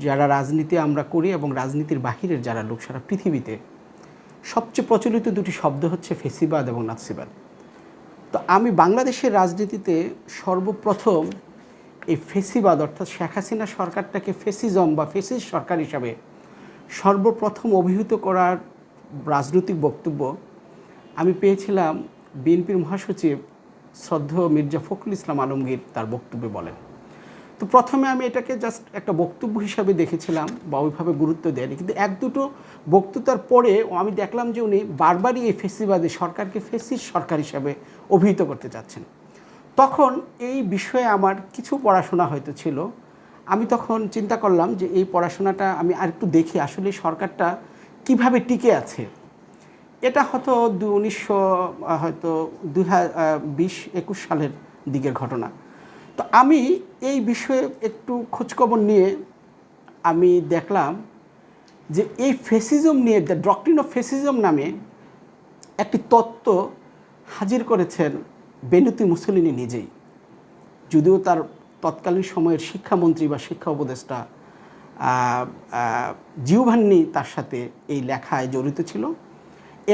যারা রাজনীতি আমরা করি এবং রাজনীতির বাহিরের যারা লোক সারা পৃথিবীতে সবচেয়ে প্রচলিত দুটি শব্দ হচ্ছে ফেসিবাদ এবং নাৎসিবাদ। তো আমি বাংলাদেশের রাজনীতিতে সর্বপ্রথম এই ফেসিবাদ অর্থাৎ শেখ হাসিনা সরকারটাকে ফেসিজম বা ফেসিস সরকার হিসাবে সর্বপ্রথম অভিহিত করার রাজনৈতিক বক্তব্য আমি পেয়েছিলাম বিএনপির মহাসচিব শ্রদ্ধেয় মির্জা ফখরুল ইসলাম আলমগীর তার বক্তব্যে বলেন। তো প্রথমে আমি এটাকে জাস্ট একটা বক্তব্য হিসাবে দেখেছিলাম বা ওইভাবে গুরুত্ব দেয়নি, কিন্তু এক দুটো বক্তৃতার পরে আমি দেখলাম যে উনি বারবারই এই ফেসিবাদে সরকারকে ফেসিস সরকার হিসাবে অভিহিত করতে চাচ্ছেন। তখন এই বিষয়ে আমার কিছু পড়াশোনা হয়তো ছিল। আমি তখন চিন্তা করলাম যে এই পড়াশোনাটা আমি আরেকটু দেখি আসলে সরকারটা কিভাবে টিকে আছে। এটা হয়তো 2020-21 সালের দিকের ঘটনা। তো আমি এই বিষয়ে একটু খোঁজখবর নিয়ে আমি দেখলাম যে এই ফেসিজম নিয়ে দ্য ডক্ট্রিন অফ ফেসিজম নামে একটি তত্ত্ব হাজির করেছেন বেনিতো মুসোলিনি নিজেই, যদিও তার তৎকালীন সময়ের শিক্ষামন্ত্রী বা শিক্ষা উপদেষ্টা জিওভান্নি তার সাথে এই লেখায় জড়িত ছিল।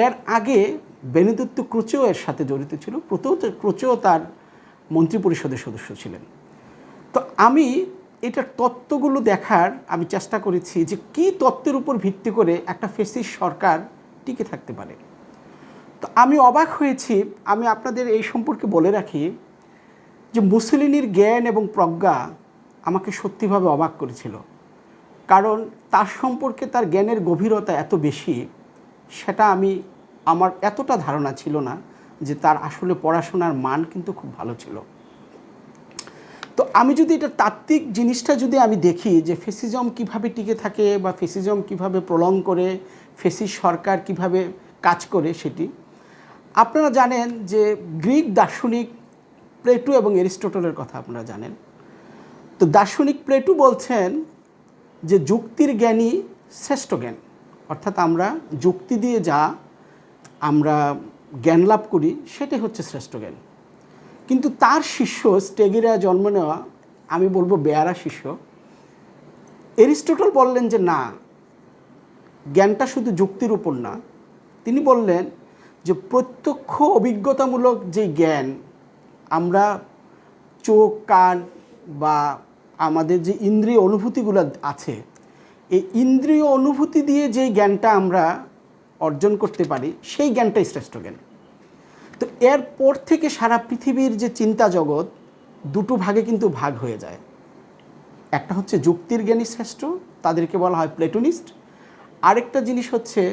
এর আগে বেনেদিত্তো ক্রোচিও এর সাথে জড়িত ছিল, ক্রোচিও তার মন্ত্রিপরিষদের সদস্য ছিলেন। তো আমি এটার তত্ত্বগুলো দেখার আমি চেষ্টা করেছি যে কী তত্ত্বের উপর ভিত্তি করে একটা ফেসিস্ট সরকার টিকে থাকতে পারে। তো আমি অবাক হয়েছি। আমি আপনাদের এই সম্পর্কে বলে রাখি যে মুসোলিনির জ্ঞান এবং প্রজ্ঞা আমাকে সত্যিভাবে অবাক করেছিল, কারণ তার সম্পর্কে তার জ্ঞানের গভীরতা এত বেশি, সেটা আমার এতটা ধারণা ছিল না যে তার আসলে পড়াশোনার মান কিন্তু খুব ভালো ছিল। তো আমি যদি এটা তাত্ত্বিক জিনিসটা যদি আমি দেখি যে ফেসিজম কিভাবে টিকে থাকে বা ফেসিজম কিভাবে প্রলং করে, ফেসিস সরকার কিভাবে কাজ করে, সেটি আপনারা জানেন যে গ্রিক দার্শনিক প্লেটো এবং এরিস্টটলের কথা আপনারা জানেন। তো দার্শনিক প্লেটো বলছেন যে যুক্তির জ্ঞানই শ্রেষ্ঠ জ্ঞান, অর্থাৎ আমরা যুক্তি দিয়ে যা আমরা জ্ঞান লাভ করি সেটাই হচ্ছে শ্রেষ্ঠ জ্ঞান। কিন্তু তার শিষ্য স্টেগিরা জন্ম নেওয়া, আমি বলবো বেয়ারা শিষ্য এরিস্টটল বললেন যে না, জ্ঞানটা শুধু যুক্তির উপর না। তিনি বললেন যে প্রত্যক্ষ অভিজ্ঞতামূলক যে জ্ঞান, আমরা চোখ, কান বা আমাদের যে ইন্দ্রিয় অনুভূতিগুলো আছে, এই ইন্দ্রিয় অনুভূতি দিয়ে যে জ্ঞানটা আমরা অর্জন করতে পারি সেই জ্ঞানটাই শ্রেষ্ঠ জ্ঞান। তো এরপর থেকে সারা পৃথিবীর যে চিন্তা জগৎ দুটো ভাগে কিন্তু ভাগ হয়ে যায়। একটা হচ্ছে যুক্তির জ্ঞানী শ্রেষ্ঠ, তাদেরকে বলা হয় প্লেটোনিস্ট। আরেকটা জিনিস হচ্ছে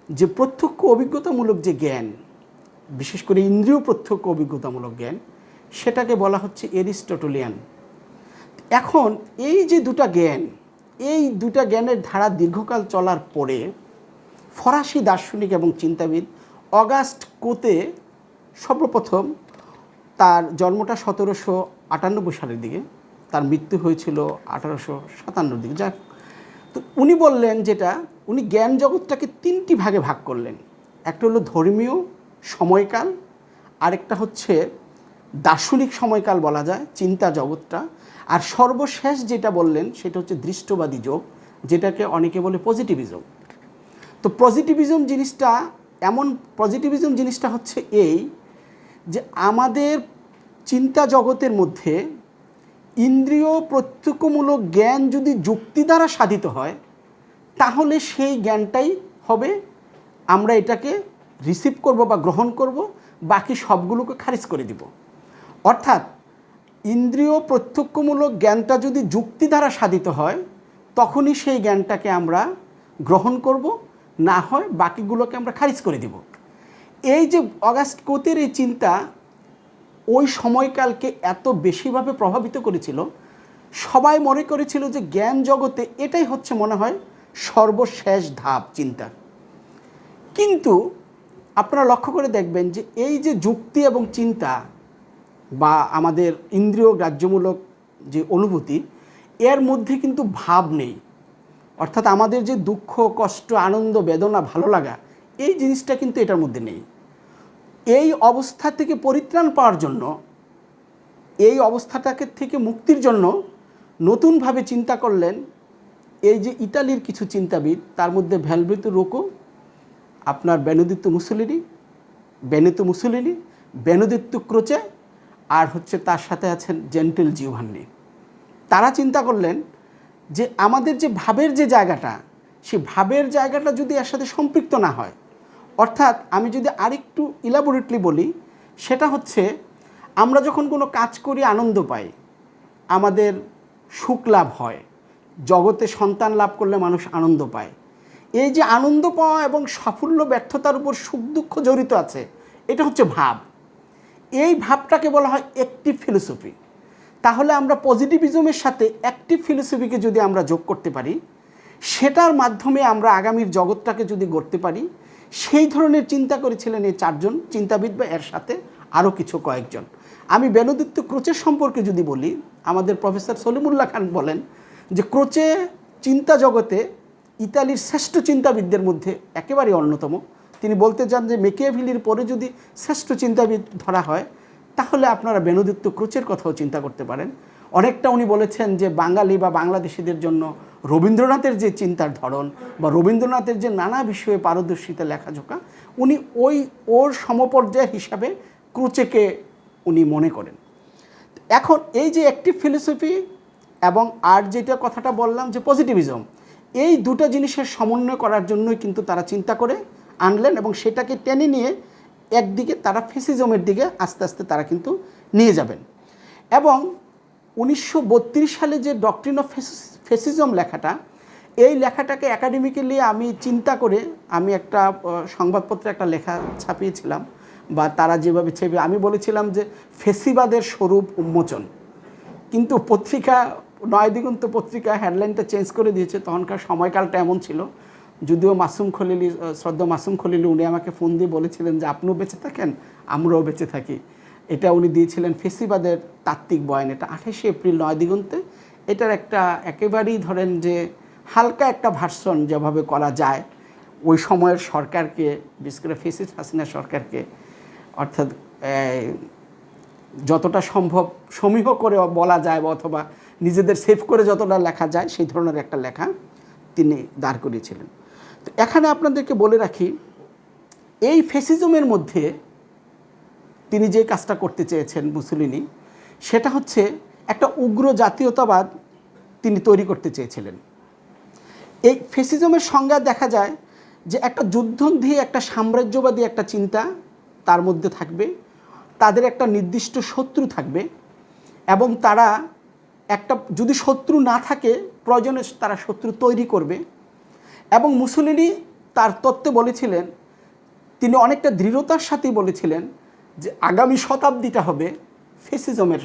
যে প্রত্যক্ষ অভিজ্ঞতামূলক যে জ্ঞান, বিশেষ করে ইন্দ্রিয় প্রত্যক্ষ অভিজ্ঞতামূলক জ্ঞান, সেটাকে বলা হচ্ছে এরিস্টটলিয়ান। এখন এই যে দুটা জ্ঞান, এই দুটা জ্ঞানের ধারা দীর্ঘকাল চলার পরে ফরাসি দার্শনিক এবং চিন্তাবিদ অগাস্ট কোতে সর্বপ্রথম, তার জন্মটা 1798 সালের দিকে, তার মৃত্যু হয়েছিল 1857 দিকে, যাক। তো উনি বললেন যেটা, উনি জ্ঞান জগৎটাকে তিনটি ভাগে ভাগ করলেন। একটা হলো ধর্মীয় সময়কাল, আরেকটা হচ্ছে দার্শনিক সময়কাল বলা যায় চিন্তা জগৎটা, আর সর্বশেষ যেটা বললেন সেটা হচ্ছে দৃষ্টবাদী যোগ, যেটাকে অনেকে বলে পজিটিভিজম। তো পজিটিভিজম জিনিসটা হচ্ছে এই যে আমাদের চিন্তা জগতের মধ্যে ইন্দ্রিয় প্রত্যক্ষমূলক জ্ঞান যদি যুক্তি দ্বারা সাধিত হয়, তাহলে সেই জ্ঞানটাই হবে, আমরা এটাকে রিসিভ করব বা গ্রহণ করব, বাকি সবগুলোকে খারিজ করে দিব। অর্থাৎ ইন্দ্রিয় প্রত্যক্ষমূলক জ্ঞানটা যদি যুক্তি দ্বারা সাধিত হয়, তখনই সেই জ্ঞানটাকে আমরা গ্রহণ করব, না হয় বাকিগুলোকে আমরা খারিজ করে দিব। এই যে অগাস্ট কোতের এই চিন্তা ওই সময়কালকে এত বেশিভাবে প্রভাবিত করেছিল, সবাই মনে করেছিল যে জ্ঞান জগতে এটাই হচ্ছে মনে হয় সর্বশেষ ধাপ চিন্তা। কিন্তু আপনারা লক্ষ্য করে দেখবেন যে এই যে যুক্তি এবং চিন্তা বা আমাদের ইন্দ্রিয় গ্রাহ্যমূলক যে অনুভূতি, এর মধ্যে কিন্তু ভাব নেই। অর্থাৎ আমাদের যে দুঃখ, কষ্ট, আনন্দ, বেদনা, ভালো লাগা, এই জিনিসটা কিন্তু এটার মধ্যে নেই। এই অবস্থা থেকে পরিত্রাণ পাওয়ার জন্য, এই অবস্থাটাকে থেকে মুক্তির জন্য নতুনভাবে চিন্তা করলেন এই যে ইতালির কিছু চিন্তাবিদ, তার মধ্যে ভ্যালভ্রিতো রোকো, আপনার বেনিতো মুসোলিনি, বেনেদিত্তো ক্রোচে, আর হচ্ছে তার সাথে আছেন জেন্টেল জিওভান্নি। তারা চিন্তা করলেন যে আমাদের যে ভাবের যে জায়গাটা, সেই ভাবের জায়গাটা যদি এর সাথে সম্পৃক্ত না হয়, অর্থাৎ আমি যদি আরেকটু ইলাবোরেটলি বলি, সেটা হচ্ছে আমরা যখন কোনো কাজ করি আনন্দ পাই, আমাদের সুখ লাভ হয়, জগতে সন্তান লাভ করলে মানুষ আনন্দ পায়। এই যে আনন্দ পাওয়া এবং সাফল্য ব্যর্থতার উপর সুখ দুঃখ জড়িত আছে, এটা হচ্ছে ভাব। এই ভাবটাকে বলা হয় অ্যাক্টিভ ফিলোসফি। তাহলে আমরা পজিটিভিজমের সাথে অ্যাক্টিভ ফিলোসফিকে যদি আমরা যোগ করতে পারি, সেটার মাধ্যমে আমরা আগামীর জগৎটাকে যদি গড়তে পারি, সেই ধরনের চিন্তা করেছিলেন এই চারজন চিন্তাবিদ বা এর সাথে আরও কিছু কয়েকজন। আমি বেনেদিত্তো ক্রোচের সম্পর্কে যদি বলি, আমাদের প্রফেসর সলিমুল্লাহ খান বলেন যে ক্রোচে চিন্তা জগতে ইতালির শ্রেষ্ঠ চিন্তাবিদদের মধ্যে একেবারেই অন্যতম। তিনি বলতে চান যে মেকিয়াভেলির পরে যদি শ্রেষ্ঠ চিন্তাবিদ ধরা হয়, তাহলে আপনারা বেনেদিত্তো ক্রোচের কথাও চিন্তা করতে পারেন। অনেকটা উনি বলেছেন যে বাঙালি বা বাংলাদেশিদের জন্য রবীন্দ্রনাথের যে চিন্তার ধরন বা রবীন্দ্রনাথের যে নানা বিষয়ে পারদর্শিতা লেখাজোকা, উনি ওর সমপর্যায় হিসাবে ক্রোচেকে উনি মনে করেন। এখন এই যে অ্যাক্টিভ ফিলোসফি এবং আর যেটা কথাটা বললাম যে পজিটিভিজম, এই দুটো জিনিসের সমন্বয় করার জন্যই কিন্তু তারা চিন্তা করে আনলেন এবং সেটাকে টেনে নিয়ে একদিকে তারা ফেসিজমের দিকে আস্তে আস্তে তারা কিন্তু নিয়ে যাবেন। এবং 1932 সালে যে ডক্ট্রিন অফ ফেসিজম লেখাটা, এই লেখাটাকে একাডেমিক্যালি আমি চিন্তা করে আমি একটা সংবাদপত্রে একটা লেখা ছাপিয়েছিলাম, বা তারা যেভাবে ছেপে আমি বলেছিলাম যে ফেসিবাদের স্বরূপ উন্মোচন। কিন্তু পত্রিকা নয়াদিগন্ত পত্রিকা হেডলাইনটা চেঞ্জ করে দিয়েছে। তখনকার সময়কালটা এমন ছিল, যদিও শ্রদ্ধা মাসুম খলিলি উনি আমাকে ফোন দিয়ে বলেছিলেন যে আপনিও বেঁচে থাকেন, আমরাও বেঁচে থাকি। এটা উনি দিয়েছিলেন ফেসিবাদের তাত্ত্বিক বয়ান। এটা 28শে এপ্রিল নয়াদিগন্তে। এটার একটা একেবারেই ধরেন যে হালকা একটা ভার্সন যেভাবে করা যায় ওই সময়ের সরকারকে, বিশেষ করে ফেসিস্ট হাসিনা সরকারকে, অর্থাৎ যতটা সম্ভব সমীহ করে বলা যায় বা অথবা নিজেদের সেভ করে যতটা লেখা যায়, সেই ধরনের একটা লেখা তিনি দাঁড় করিয়েছিলেন। তো এখানে আপনাদেরকে বলে রাখি, এই ফেসিজমের মধ্যে তিনি যে কাজটা করতে চেয়েছেন মুসোলিনি, সেটা হচ্ছে একটা উগ্র জাতীয়তাবাদ তিনি তৈরি করতে চেয়েছিলেন। এই ফেসিজমের সংজ্ঞা দেখা যায় যে একটা যুদ্ধন্ধী, একটা সাম্রাজ্যবাদী একটা চিন্তা তার মধ্যে থাকবে, তাদের একটা নির্দিষ্ট শত্রু থাকবে এবং তারা একটা, যদি শত্রু না থাকে প্রয়োজনে তারা শত্রু তৈরি করবে। এবং মুসোলিনি তার তত্ত্বে বলেছিলেন, তিনি অনেকটা দৃঢ়তার সাথেই বলেছিলেন যে আগামী শতাব্দীটা হবে ফেসিজমের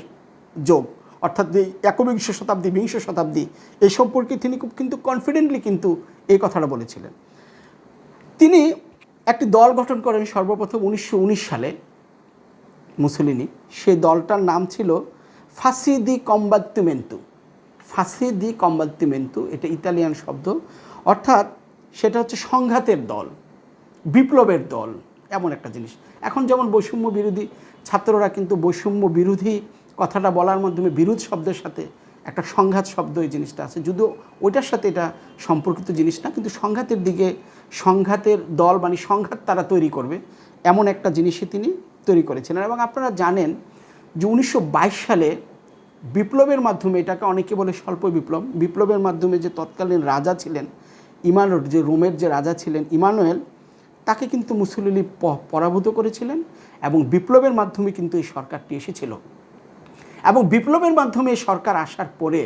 যুগ, অর্থাৎ এই একবিংশ শতাব্দী, বিংশ শতাব্দী, এই সম্পর্কে তিনি খুব কিন্তু কনফিডেন্টলি কিন্তু এই কথাটা বলেছিলেন। তিনি একটি দল গঠন করেন সর্বপ্রথম 1919 সালে মুসোলিনি। সেই দলটার নাম ছিল ফাসি দি কম্বাত্তিমেন্তো। ফাসি দি কম্বাত্তিমেন্তো, এটা ইতালিয়ান শব্দ, অর্থাৎ সেটা হচ্ছে সংঘাতের দল, বিপ্লবের দল, এমন একটা জিনিস। এখন যেমন বৈষম্য বিরোধী ছাত্ররা কিন্তু বৈষম্য বিরোধী কথাটা বলার মাধ্যমে বিরোধ শব্দের সাথে একটা সংঘাত শব্দ এই জিনিসটা আছে, যদিও ওইটার সাথে এটা সম্পর্কিত জিনিস না, কিন্তু সংঘাতের দিকে, সংঘাতের দল মানে সংঘাত তারা তৈরি করবে, এমন একটা জিনিসই তিনি তৈরি করেছিলেন। এবং আপনারা জানেন যে 1922 সালে বিপ্লবের মাধ্যমে, এটাকে অনেকে বলে স্বল্প বিপ্লব, বিপ্লবের মাধ্যমে যে তৎকালীন রাজা ছিলেন ইমানুয়েল, যে রোমের যে রাজা ছিলেন ইমানুয়েল, তাকে কিন্তু মুসোলিনি পরাভূত করেছিলেন এবং বিপ্লবের মাধ্যমে কিন্তু এই সরকারটি এসেছিল। এবং বিপ্লবের মাধ্যমে এই সরকার আসার পরে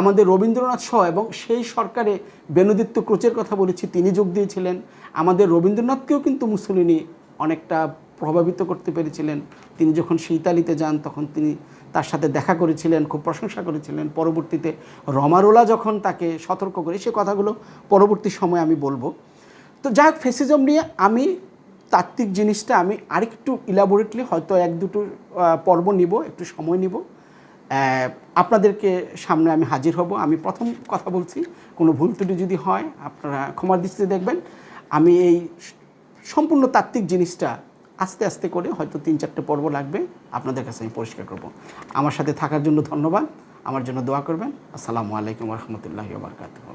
আমাদের রবীন্দ্রনাথ সহ, এবং সেই সরকারে বেনেদিত্তো ক্রোচের কথা বলেছি, তিনি যোগ দিয়েছিলেন। আমাদের রবীন্দ্রনাথকেও কিন্তু মুসোলিনি অনেকটা প্রভাবিত করতে পেরেছিলেন। তিনি যখন ইতালিতে যান তখন তিনি তার সাথে দেখা করেছিলেন, খুব প্রশংসা করেছিলেন। পরবর্তীতে রমারোলা যখন তাকে সতর্ক করে, সে কথাগুলো পরবর্তী সময়ে আমি বলবো। তো যাই হোক, ফেসিজম নিয়ে আমি তাত্ত্বিক জিনিসটা আমি আরেকটু ইলাবোরেটলি হয়তো এক দুটো পর্ব নিব, একটু সময় নিব, আপনাদেরকে সামনে আমি হাজির হব। আমি প্রথম কথা বলছি, কোনো ভুল ত্রুটি যদি হয় আপনারা ক্ষমার দৃষ্টিতে দেখবেন। আমি এই সম্পূর্ণ তাত্ত্বিক জিনিসটা আস্তে আস্তে করে, হয়তো 3-4টে পর্ব লাগবে, আপনাদের কাছে আমি পরিষ্কার করব। আমার সাথে থাকার জন্য ধন্যবাদ, আমার জন্য দোয়া করবেন। আসসালামু আলাইকুম ওয়া রাহমাতুল্লাহি ওয়া বারাকাতুহু।